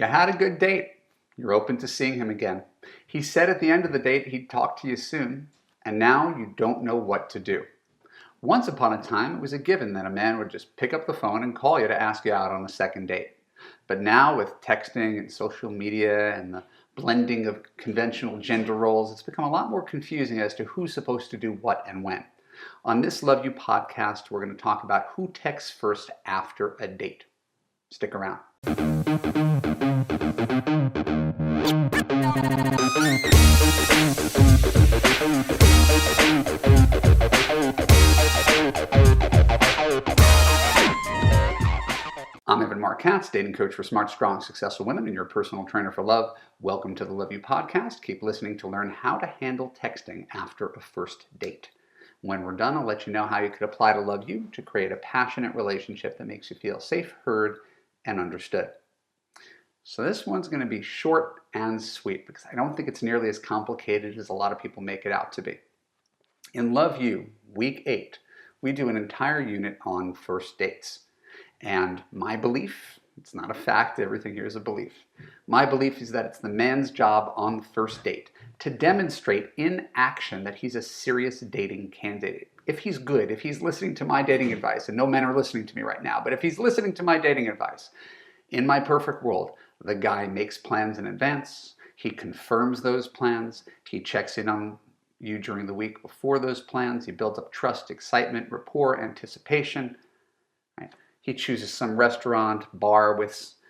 You had a good date. You're open to seeing him again. He said at the end of the date he'd talk to you soon, and now you don't know what to do. Once upon a time, it was a given that a man would just pick up the phone and call you to ask you out on a second date. But now with texting and social media and the blending of conventional gender roles, it's become a lot more confusing as to who's supposed to do what and when. On this Love You podcast, we're going to talk about who texts first after a date. Stick around. I'm Marc, Katz, dating coach for smart, strong, successful women and your personal trainer for love. Welcome to the Love You podcast. Keep listening to learn how to handle texting after a first date. When we're done, I'll let you know how you could apply to Love You to create a passionate relationship that makes you feel safe, heard, and understood. So this one's going to be short and sweet because I don't think it's nearly as complicated as a lot of people make it out to be. In Love You, week 8, we do an entire unit on first dates. And my belief, it's not a fact, everything here is a belief. My belief is that it's the man's job on the first date to demonstrate in action that he's a serious dating candidate. If he's good, if he's listening to my dating advice, and no men are listening to me right now, but if he's listening to my dating advice, in my perfect world, the guy makes plans in advance, he confirms those plans, he checks in on you during the week before those plans, he builds up trust, excitement, rapport, anticipation. Right? He chooses some restaurant, bar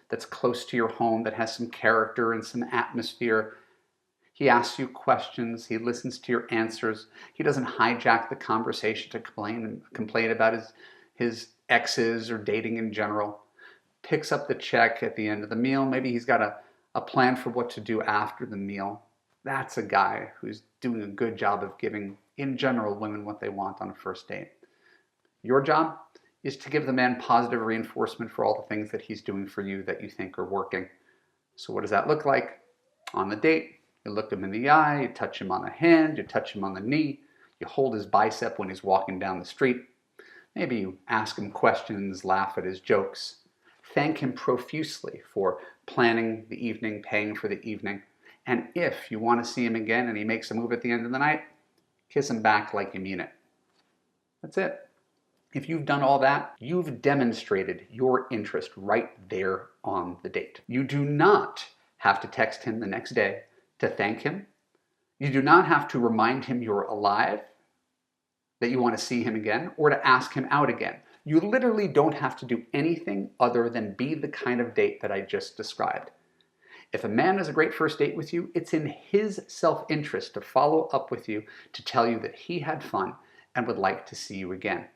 that's close to your home, that has some character and some atmosphere. He asks you questions, he listens to your answers. He doesn't hijack the conversation to complain about his exes or dating in general. Picks up the check at the end of the meal. Maybe he's got a plan for what to do after the meal. That's a guy who's doing a good job of giving, in general, women what they want on a first date. Your job is to give the man positive reinforcement for all the things that he's doing for you that you think are working. So what does that look like? On the date, you look him in the eye, you touch him on the hand, you touch him on the knee, you hold his bicep when he's walking down the street. Maybe you ask him questions, laugh at his jokes. Thank him profusely for planning the evening, paying for the evening. And if you want to see him again and he makes a move at the end of the night, kiss him back like you mean it. That's it. If you've done all that, you've demonstrated your interest right there on the date. You do not have to text him the next day to thank him. You do not have to remind him you're alive, that you want to see him again, or to ask him out again. You literally don't have to do anything other than be the kind of date that I just described. If a man has a great first date with you, it's in his self-interest to follow up with you to tell you that he had fun and would like to see you again.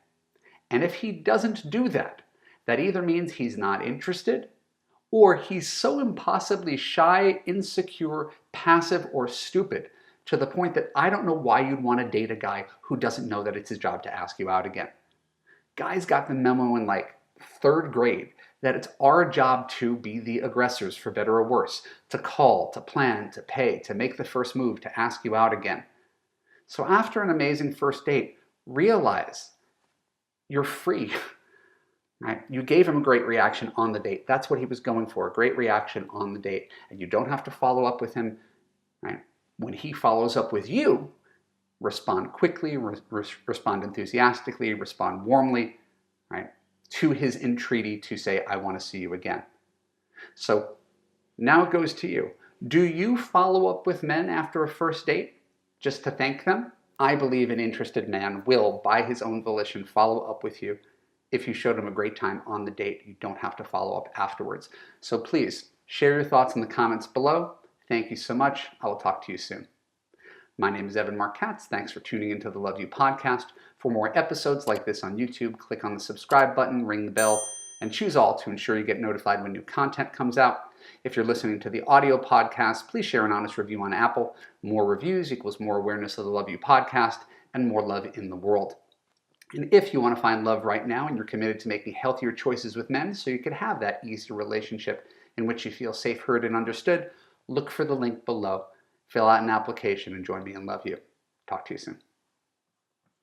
And if he doesn't do that, that either means he's not interested, or he's so impossibly shy, insecure, passive, or stupid to the point that I don't know why you'd want to date a guy who doesn't know that it's his job to ask you out again. Guys got the memo in like 3rd grade that it's our job to be the aggressors, for better or worse, to call, to plan, to pay, to make the first move, to ask you out again. So after an amazing first date, realize you're free. Right? You gave him a great reaction on the date. That's what he was going for, a great reaction on the date. And you don't have to follow up with him. Right? When he follows up with you, respond quickly, respond enthusiastically, respond warmly, right, to his entreaty to say, I want to see you again. So now it goes to you. Do you follow up with men after a first date just to thank them? I believe an interested man will, by his own volition, follow up with you. If you showed him a great time on the date, you don't have to follow up afterwards. So please share your thoughts in the comments below. Thank you so much. I will talk to you soon. My name is Marc Katz. Thanks for tuning into the Love You podcast. For more episodes like this on YouTube, click on the subscribe button, ring the bell, and choose all to ensure you get notified when new content comes out. If you're listening to the audio podcast, please share an honest review on Apple. More reviews equals more awareness of the Love You podcast and more love in the world. And if you want to find love right now and you're committed to making healthier choices with men so you could have that easier relationship in which you feel safe, heard, and understood, look for the link below. Fill out an application and join me in Love You. Talk to you soon.